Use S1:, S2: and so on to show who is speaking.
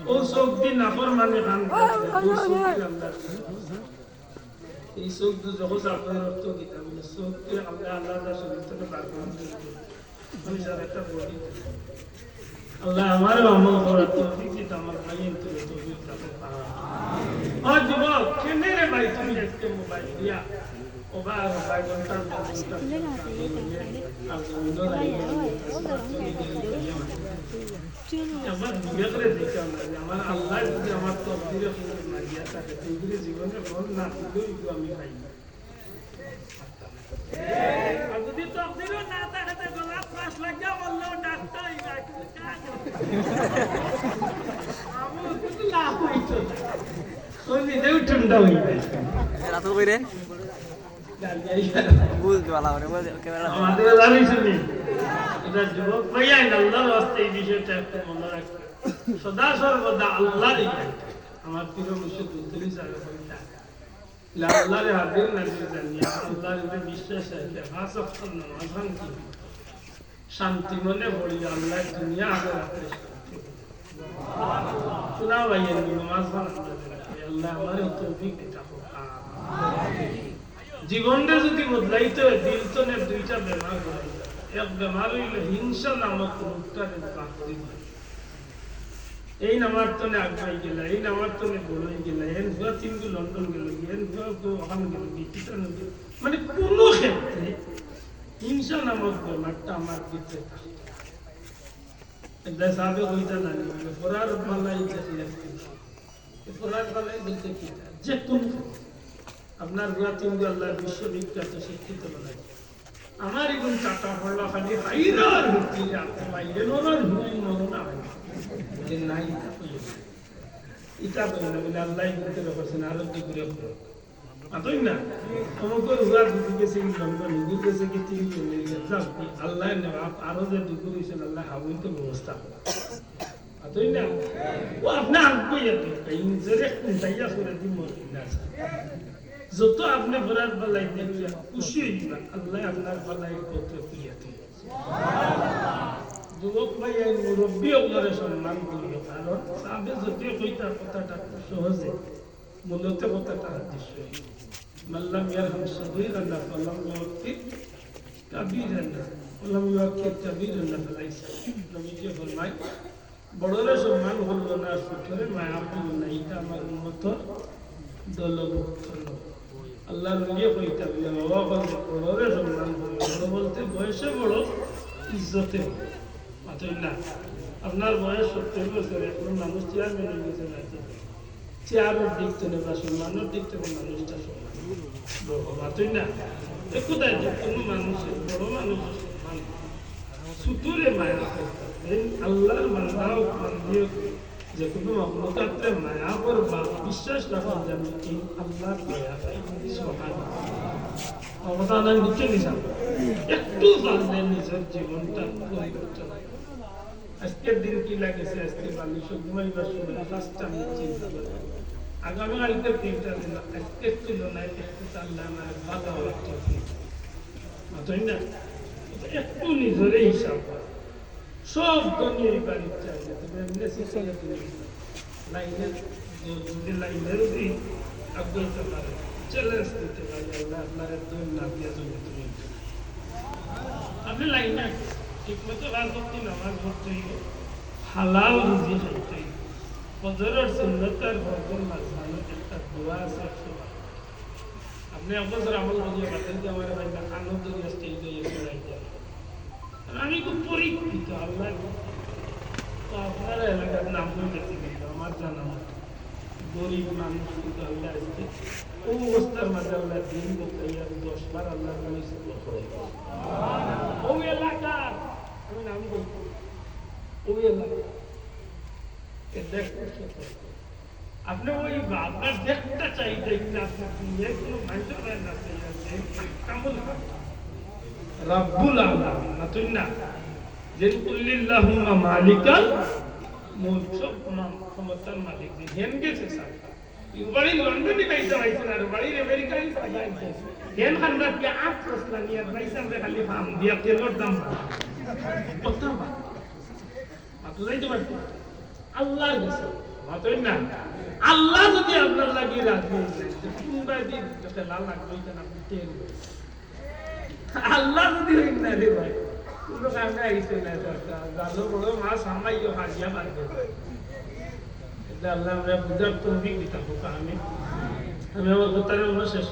S1: ও শক্তি নাফরমানি খান এই শক্তি যখন আপনার অর্থ কিতাব শক্তি আমরা আল্লাহ শরীর থেকে বার করে একটা বডি আল্লাহ আমারও আমল করার তৌফিক দিতে আমার ভাইয়ের তুলে তৌফিক দাও ও যুবক কেন রে ভাই তুমি আজকে মোবাইল দিয়া ওবা মোবাইল ঘন্টার আমার দুনিয়া করে দেখে আমার আল্লাহ যদি আমার তকদিরে না দিয়া থাকে তকদিরে জীবনে ফল না দিলেও আমি খাই আর যদি তকদিরও না থাকে তো গোলাপ পাঁচ লাগিয়া বললেও ডাক্তার আমি কিন্তু লাভ হইতো ও নিজেও ঠান্ডা হয়ে যায়
S2: রাত কইরে বুঝতে পারলাম রে বল ক্যামেরা
S1: আমাদের জানি শুনি এটা যুবক ভাইয়া আল্লাহর ওয়াস্তে এই বিষয়টা একটু মনে রাখতে সদা সর্বদা আল্লাহরই আমার প্রিয় মুর্শিদ উদ্দিন সাহেব বলতা আল্লাহর হাজির নাজির জানিয়া আল্লাহর উপরে বিশ্বাস আছে পাঁচ ওয়াক্ত নামাজ ভাঙি শান্তি মনে পড়ি আল্লাহ দুনিয়া আগে রাখতে শোনা ভাইয়া নামাজ ভাঙা আল্লাহ আমার তৌফিক এটা জীবনটা যদি বদলাইতে হয় দিল তো দুইটা বেমার বদলাইতে এক বেমার হইল হিংসা নামক রোগটা এই নামার তনে আগাই গেল এই নামার তনে বড়ই গেল এন ভুয়া তিনটু লন্ডন গেল এন ভুয়া ওখান গেল বিচিটানো গেল মানে কোনো ক্ষেত্রে হিংসা নামক বেমারটা আমার ভিতরে থাকে একটা সাবে হইতা জানি মানে ফরার মালাই দেখলে ফরার মালাই দেখতে কি যে কোন আপনার গুয়া তিনটু আল্লাহ বিশ্ববিখ্যাত শিক্ষিত বানাই আমার এখন চাটা পড়লা খালি হাইরার হচ্ছে যে আপনি বাইরে নরর হুই নরনা হয় যে নাই এটা বলে না বলে আল্লাহ করতে পারছেন আরো কি করে আতই না আমাকে হুয়া দুটো গেছে কি লম্বন দুটো গেছে কি তিন চলে গেছে আল্লাহ আরো যে দুটো হয়েছেন আল্লাহ হাবুই তো ব্যবস্থা আতই না ও আপনার আগ্রহ এই নিজের তাইয়া করে দিব না যত আপনি বরার বেলায় দেখবেন খুশি হইবা আল্লাহ আপনার বেলায় পত্র খুঁজে দিবে যুবক ভাই এই মুরব্বী আপনারা সম্মান করিও কারণ সাবে যদি কইতা কথাটা সহজে মূলত কথাটা দৃশ্য মাল্লাম ইয়ারহাম সগীরানা ফালাম ইয়াকিব কাবীরানা ফালাম ইয়াকিব কাবীরানা ফালাইসা নবীজি ফরমায় বড়রে সম্মান করলো না ছোটরে মায়া করলো না এটা আমার উম্মতের দলভুক্ত লোক আল্লাহ নবী কইতা বলে বাবা বড়রে সম্মান করলো বলতে বয়সে বড় ইজ্জতে মাতই না আপনার বয়স 70 বছর এখন মানুষ চেয়ারম্যান হয়ে গেছে না চেয়ারের দিক থেকে বা সম্মানের দিক থেকে মানুষটা সম্মান মাতই না কোথায় কোনো মানুষের বড় মানুষের সম্মান সুতুরে মায়া আল্লাহর মান্দাও মান্দিও যে কোনো মখলুকাতে মায়া করবা বিশ্বাস রাখা যাবে কি আল্লাহ মায়া অবদান নিচে নিশা একটু জানলেন নিজের জীবনটা পরিবর্তন আজকের দিন কি লাগেছে আজকে বালিশ ঘুমাইবার সময় পাঁচটা চিন্তা করে আগামীকালকে তিনটা দিন আজকে ছিল না একটু চাল্লা না ভালো একটা মাতই না একটু নিজের হিসাব করে সব দুনিয়ার বাড়ির চাইলে তবে এমনি শিক্ষা লাইনের যদি লাইনের দিন আগ্রহতে পারে চ্যালেঞ্জ দিতে পারে আল্লাহ আপনার একদম না দিয়ে জন্য তুমি আপনি লাইনে ঠিক মতো কাজ করতে নামাজ পড়তে হালাল রুজি খাইতে ফজরের সুন্নতের ফজর মাঝখানে একটা দোয়া আছে আপনি অবসর আমল করিয়ে বাতিল দিয়ে আমার ভাই আনন্দ দিয়ে স্টেজ দিয়ে শোনাইতে আমি খুব পরীক্ষিত আল্লাহ তো আপনার এলাকার নাম বলতেছি কিন্তু আমার জানা গরিব মানুষ কিন্তু আল্লাহ আসছে ও অবস্থার মাঝে আল্লাহ দিন বকাইয়া 10 বার আল্লাহ ও এলাকার আমি নাম বলছি ওই এলাকা আপনি ওই আপনার দেখতে চাই দেখতে আপনার কোনো মানুষ না কামল রব্বুল আলামিন মাতুন না যেন কুল্লিল্লাহুম্মা মালিকাল মুলক সব ক্ষমতার মালিক হেন গেছে স্যার বাড়ি লন্ডনে পয়সা পাইছে না বাড়ি আমেরিকায় পাইছে হেন খান্ডা কি আট প্রশ্ন নিয়ে পয়সা দে খালি ফাম দিয়া তেলর দাম কত বা মাতুলাই তো আল্লাহর কাছে হতই না আল্লাহ যদি আপনার লাগি রাজি কোনবা দিন খেলা লাগবে না আপনি আল্লাহ যদি হই না রে ভাই কোনো কামে আইছে না গালো বড় মাছ আমাইও হাজিয়া পারবে এটা আল্লাহ আমরা বুঝার তৌফিক দিতে হবে আমি আমার কথার শেষ